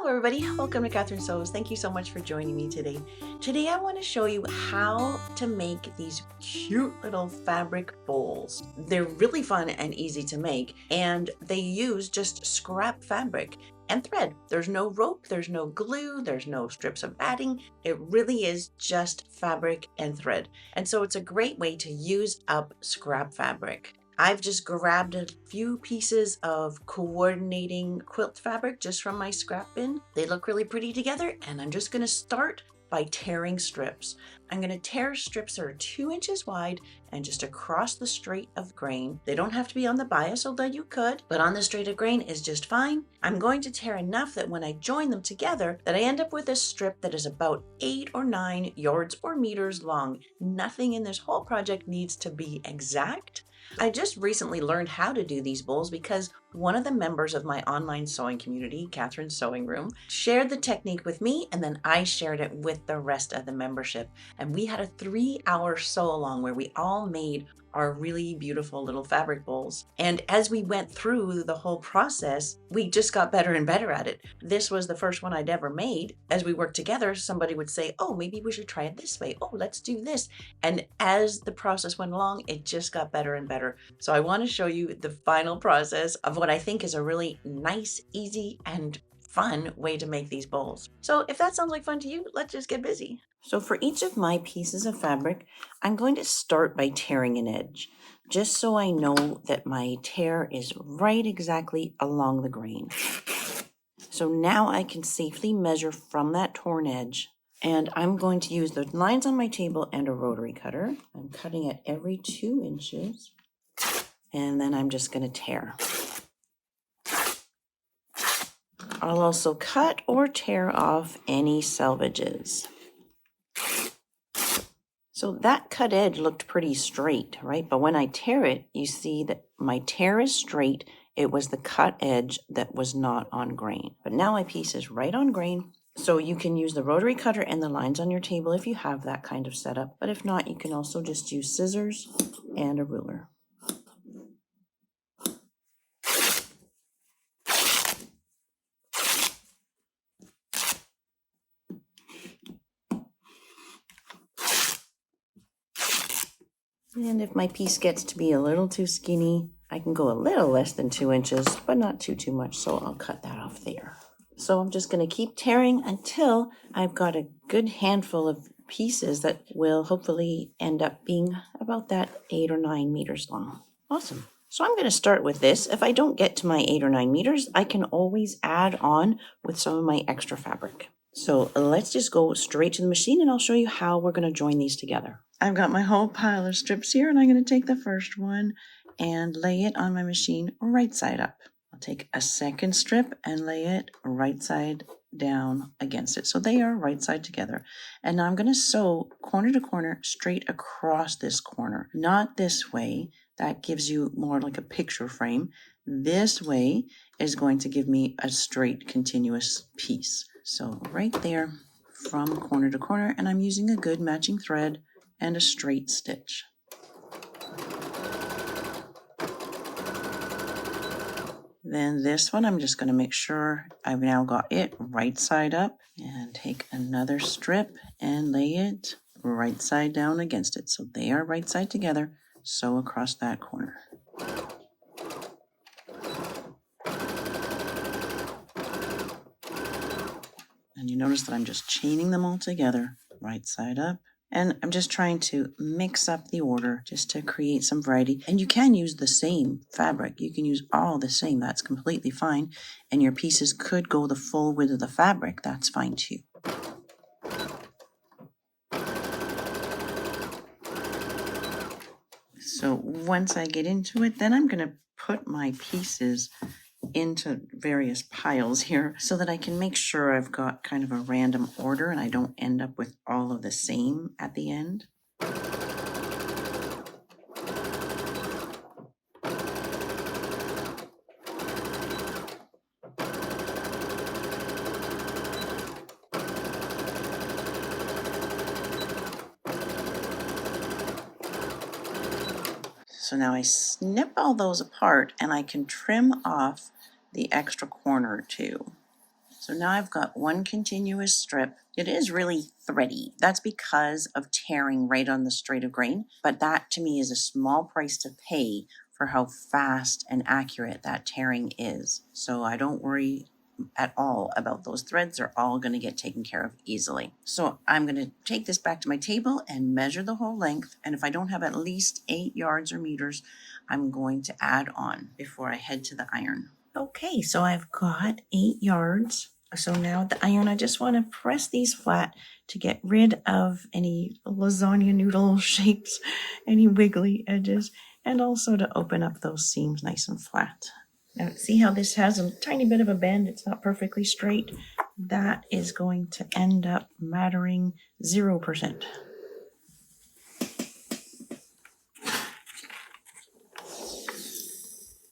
Hello everybody, welcome to Catherine Sews. Thank you so much for joining me today. Today I want to show you how to make these cute little fabric bowls. They're really fun and easy to make, and they use just scrap fabric and thread. There's no rope, there's no glue, there's no strips of batting. It really is just fabric and thread. And so it's a great way to use up scrap fabric. I've just grabbed a few pieces of coordinating quilt fabric just from my scrap bin. They look really pretty together, and I'm just going to start by tearing strips. I'm going to tear strips that are 2 inches wide and just across the straight of grain. They don't have to be on the bias, although you could, but on the straight of grain is just fine. I'm going to tear enough that when I join them together, that I end up with a strip that is about 8 or 9 yards or meters long. Nothing in this whole project needs to be exact. I just recently learned how to do these bowls because one of the members of my online sewing community, Catherine's Sewing Room, shared the technique with me, and then I shared it with the rest of the membership. And we had a 3-hour sew along where we all made our really beautiful little fabric bowls. And as we went through the whole process, we just got better and better at it. This was the first one I'd ever made. As we worked together, somebody would say, oh, maybe we should try it this way. Oh, let's do this. And as the process went along, it just got better and better. So I want to show you the final process of what I think is a really nice, easy, and fun way to make these bowls. So if that sounds like fun to you, let's just get busy. So for each of my pieces of fabric, I'm going to start by tearing an edge, just so I know that my tear is right exactly along the grain. So now I can safely measure from that torn edge, and I'm going to use the lines on my table and a rotary cutter. I'm cutting at every 2 inches, and then I'm just going to tear. I'll also cut or tear off any selvages. So that cut edge looked pretty straight, right? But when I tear it, you see that my tear is straight. It was the cut edge that was not on grain. But now my piece is right on grain. So you can use the rotary cutter and the lines on your table if you have that kind of setup. But if not, you can also just use scissors and a ruler. And if my piece gets to be a little too skinny, I can go a little less than 2 inches, but not too much, so I'll cut that off there. So I'm just going to keep tearing until I've got a good handful of pieces that will hopefully end up being about that 8 or 9 meters long. Awesome. So I'm going to start with this. If I don't get to my 8 or 9 meters, I can always add on with some of my extra fabric. So let's just go straight to the machine and I'll show you how we're going to join these together. I've got my whole pile of strips here, and I'm going to take the first one and lay it on my machine right side up. I'll take a second strip and lay it right side down against it. So they are right side together. And now I'm going to sew corner to corner straight across this corner. Not this way. That gives you more like a picture frame. This way is going to give me a straight continuous piece. So right there from corner to corner, and I'm using a good matching thread and a straight stitch. Then this one, I'm just going to make sure I've now got it right side up, and take another strip and lay it right side down against it. So they are right side together, sew across that corner. And you notice that I'm just chaining them all together, right side up. And I'm just trying to mix up the order just to create some variety. And you can use the same fabric. You can use all the same. That's completely fine. And your pieces could go the full width of the fabric. That's fine too. So once I get into it, then I'm going to put my pieces into various piles here so that I can make sure I've got kind of a random order and I don't end up with all of the same at the end. So now I snip all those apart and I can trim off the extra corner or two. So now I've got one continuous strip. It is really thready. That's because of tearing right on the straight of grain, but that to me is a small price to pay for how fast and accurate that tearing is. So I don't worry at all about those threads. They're all going to get taken care of easily. So I'm going to take this back to my table and measure the whole length. And if I don't have at least 8 yards or meters, I'm going to add on before I head to the iron. Okay, so I've got 8 yards. So now the iron, I just want to press these flat to get rid of any lasagna noodle shapes, any wiggly edges, and also to open up those seams nice and flat. Now see how this has a tiny bit of a bend? It's not perfectly straight. That is going to end up mattering 0%.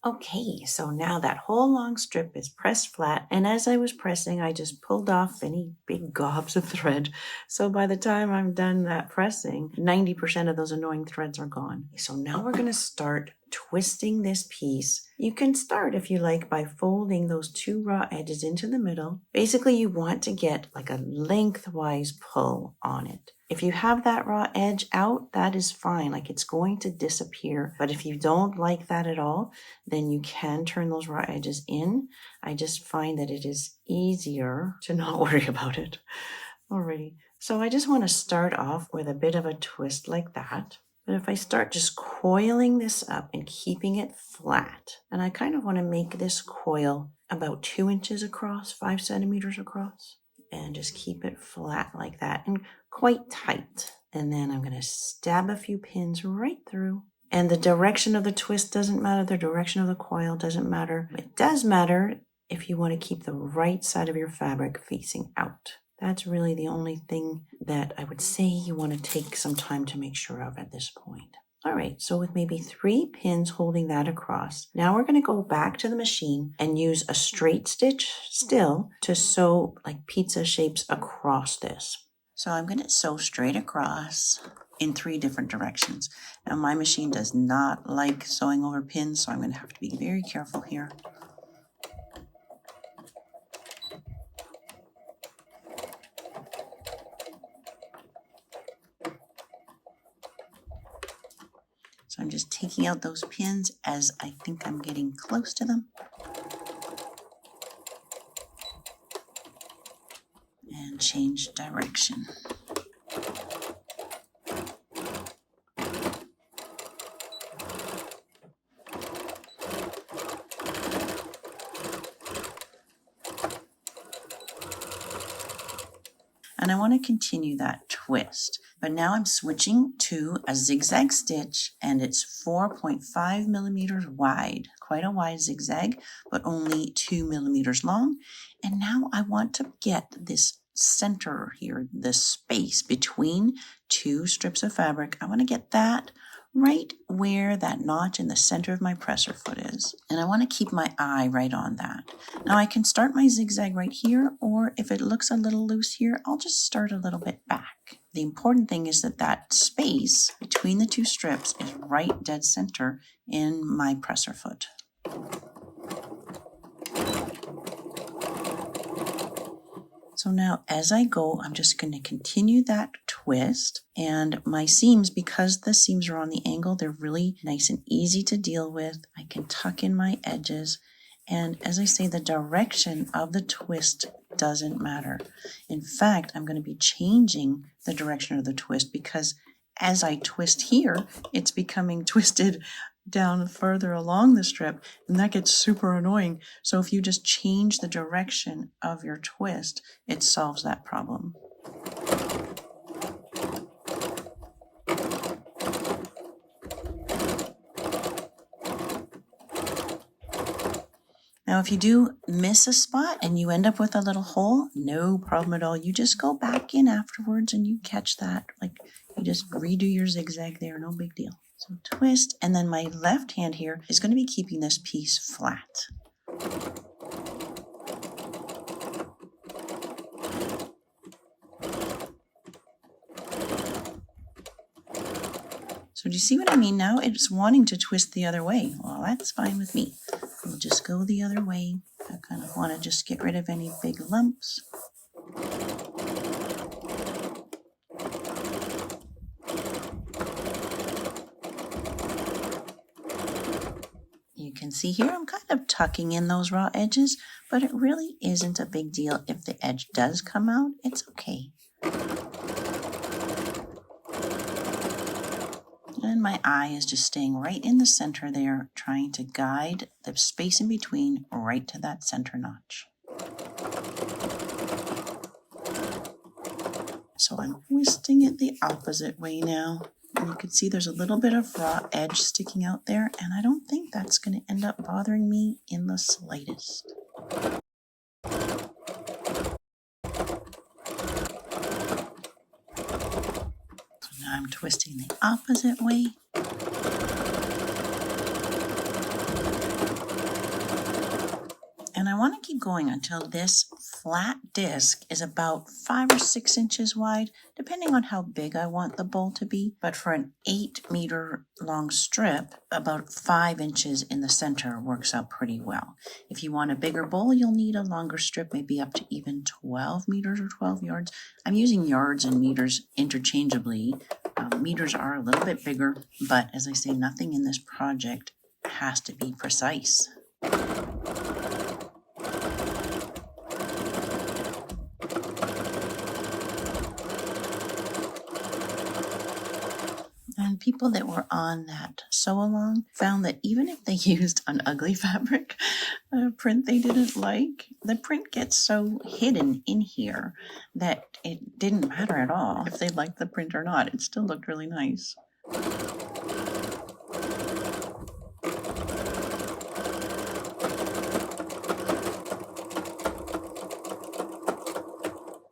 Okay, so now that whole long strip is pressed flat, and as I was pressing, I just pulled off any big gobs of thread. So by the time I'm done that pressing, 90% of those annoying threads are gone. So now we're going to start twisting this piece. You can start, if you like, by folding those 2 raw edges into the middle. Basically, you want to get like a lengthwise pull on it. If you have that raw edge out, that is fine. Like it's going to disappear. But if you don't like that at all, then you can turn those raw edges in. I just find that it is easier to not worry about it. Alrighty. So I just want to start off with a bit of a twist like that. But if I start just coiling this up and keeping it flat, and I kind of want to make this coil about 2 inches across, 5 centimeters across, and just keep it flat like that and quite tight. And then I'm going to stab a few pins right through. And the direction of the twist doesn't matter. The direction of the coil doesn't matter. It does matter if you want to keep the right side of your fabric facing out. That's really the only thing that I would say you want to take some time to make sure of at this point. All right, so with maybe 3 pins holding that across, now we're going to go back to the machine and use a straight stitch still to sew like pizza shapes across this. So I'm going to sew straight across in 3 different directions. Now my machine does not like sewing over pins, so I'm going to have to be very careful here. So I'm just taking out those pins as I think I'm getting close to them. And change direction. And I want to continue that twist, but now I'm switching to a zigzag stitch, and it's 4.5 millimeters wide, quite a wide zigzag, but only 2 millimeters long. And now I want to get this center here, this space between 2 strips of fabric. I want to get that right where that notch in the center of my presser foot is. And I want to keep my eye right on that. Now I can start my zigzag right here, or if it looks a little loose here, I'll just start a little bit back. The important thing is that that space between the 2 strips is right dead center in my presser foot. So now as I go, I'm just going to continue that twist, and my seams, because the seams are on the angle, they're really nice and easy to deal with. I can tuck in my edges, and as I say, the direction of the twist doesn't matter. In fact, I'm going to be changing the direction of the twist because as I twist here, it's becoming twisted down further along the strip, and that gets super annoying. So if you just change the direction of your twist, it solves that problem. Now, if you do miss a spot and you end up with a little hole, no problem at all. You just go back in afterwards and you catch that. Like you just redo your zigzag there, no big deal. So twist, and then my left hand here is going to be keeping this piece flat. So do you see what I mean now? It's wanting to twist the other way. Well, that's fine with me. We'll just go the other way. I kind of want to just get rid of any big lumps. You can see here I'm kind of tucking in those raw edges, but it really isn't a big deal if the edge does come out. It's okay. And my eye is just staying right in the center there, trying to guide the space in between right to that center notch. So I'm twisting it the opposite way now. And you can see there's a little bit of raw edge sticking out there, and I don't think that's going to end up bothering me in the slightest. So now I'm twisting the opposite way. And I want to keep going until this flat disc is about 5 or 6 inches wide, depending on how big I want the bowl to be. But for an 8-meter long strip, about 5 inches in the center works out pretty well. If you want a bigger bowl, you'll need a longer strip, maybe up to even 12 meters or 12 yards. I'm using yards and meters interchangeably. Meters are a little bit bigger, but as I say, nothing in this project has to be precise. And people that were on that sew-along found that even if they used an ugly fabric, a print they didn't like, the print gets so hidden in here that it didn't matter at all if they liked the print or not. It still looked really nice.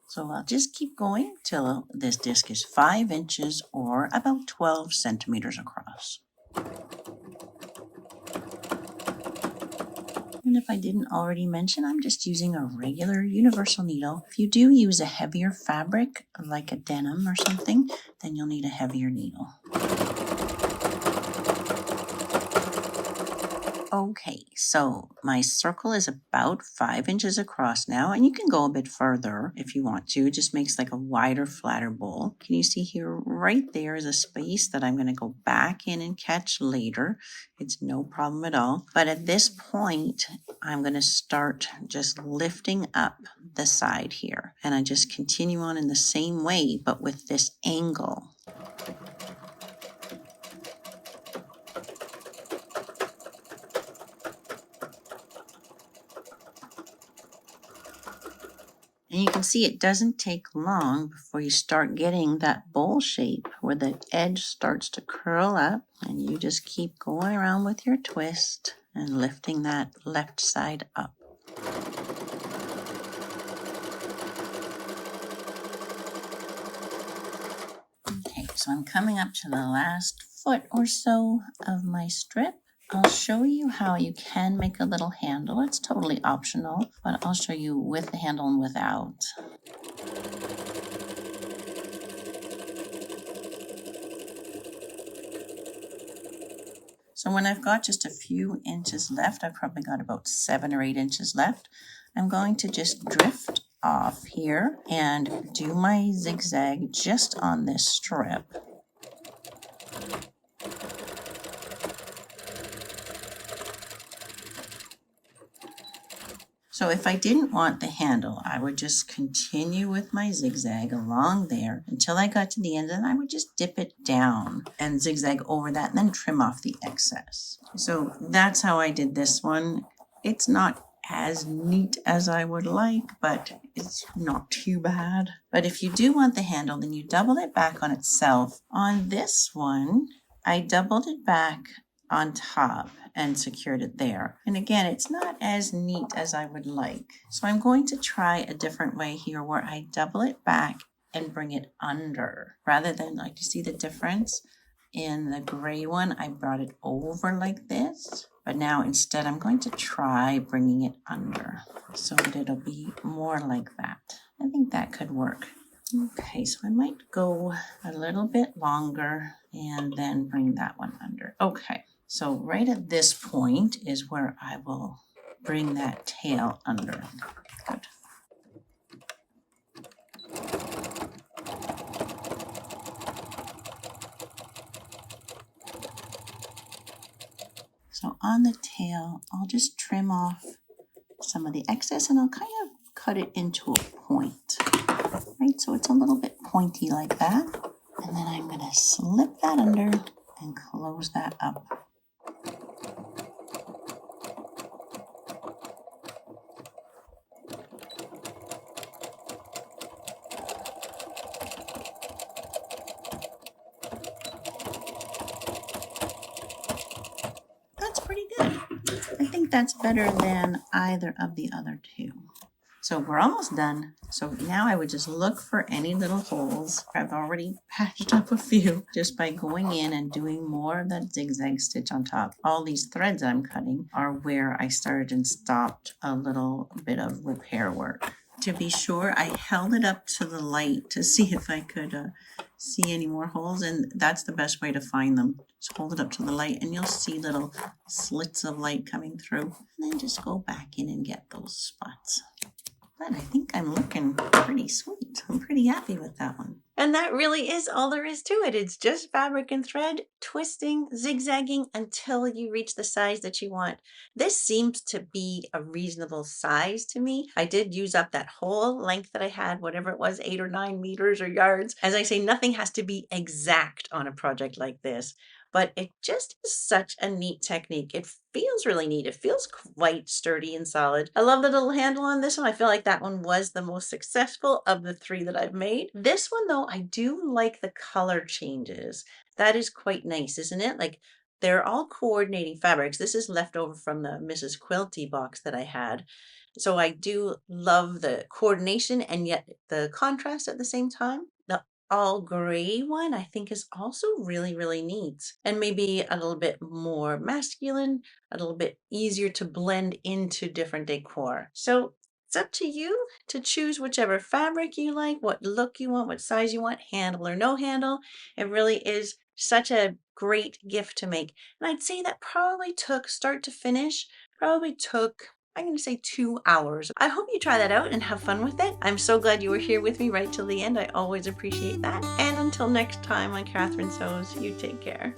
So I'll just keep going till this disc is 5 inches or about 12 centimeters across. And if I didn't already mention, I'm just using a regular universal needle. If you do use a heavier fabric, like a denim or something, then you'll need a heavier needle. Okay, so my circle is about 5 inches across now, and you can go a bit further if you want to. It just makes like a wider, flatter bowl. Can you see here right there is a space that I'm going to go back in and catch later. It's no problem at all. But at this point, I'm going to start just lifting up the side here. And I just continue on in the same way, but with this angle. And you can see it doesn't take long before you start getting that bowl shape where the edge starts to curl up, and you just keep going around with your twist and lifting that left side up. Okay, so I'm coming up to the last foot or so of my strip. I'll show you how you can make a little handle. It's totally optional, but I'll show you with the handle and without. So when I've got just a few inches left, I've probably got about 7 or 8 inches left, I'm going to just drift off here and do my zigzag just on this strip. So if I didn't want the handle, I would just continue with my zigzag along there until I got to the end, and I would just dip it down and zigzag over that and then trim off the excess. So that's how I did this one. It's not as neat as I would like, but it's not too bad. But if you do want the handle, then you double it back on itself. On this one, I doubled it back on top and secured it there. And again, it's not as neat as I would like. So I'm going to try a different way here where I double it back and bring it under. Rather than, like, you see the difference? In the gray one, I brought it over like this. But now instead, I'm going to try bringing it under so that it'll be more like that. I think that could work. Okay, so I might go a little bit longer and then bring that one under. Okay. So right at this point is where I will bring that tail under. Good. So on the tail, I'll just trim off some of the excess and I'll kind of cut it into a point, right? So it's a little bit pointy like that. And then I'm gonna slip that under and close that up. That's pretty good. I think that's better than either of the other two. So we're almost done. So now I would just look for any little holes. I've already patched up a few just by going in and doing more of that zigzag stitch on top. All these threads I'm cutting are where I started and stopped a little bit of repair work. To be sure, I held it up to the light to see if I could see any more holes, and that's the best way to find them. Just hold it up to the light and you'll see little slits of light coming through. And then just go back in and get those spots. But I think I'm looking pretty sweet. I'm pretty happy with that one. And that really is all there is to it. It's just fabric and thread, twisting, zigzagging until you reach the size that you want. This seems to be a reasonable size to me. I did use up that whole length that I had, whatever it was, 8 or 9 meters or yards. As I say, nothing has to be exact on a project like this. But it just is such a neat technique. It feels really neat. It feels quite sturdy and solid. I love the little handle on this one. I feel like that one was the most successful of the 3 that I've made. This one though, I do like the color changes. That is quite nice, isn't it? Like they're all coordinating fabrics. This is left over from the Mrs. Quilty box that I had. So I do love the coordination and yet the contrast at the same time. The all gray one I think is also really, really neat and maybe a little bit more masculine, a little bit easier to blend into different decor. So it's up to you to choose whichever fabric you like, what look you want, what size you want, handle or no handle. It really is such a great gift to make. And I'd say that probably took start to finish, I'm going to say 2 hours. I hope you try that out and have fun with it. I'm so glad you were here with me right till the end. I always appreciate that. And until next time on Catherine Sews, you take care.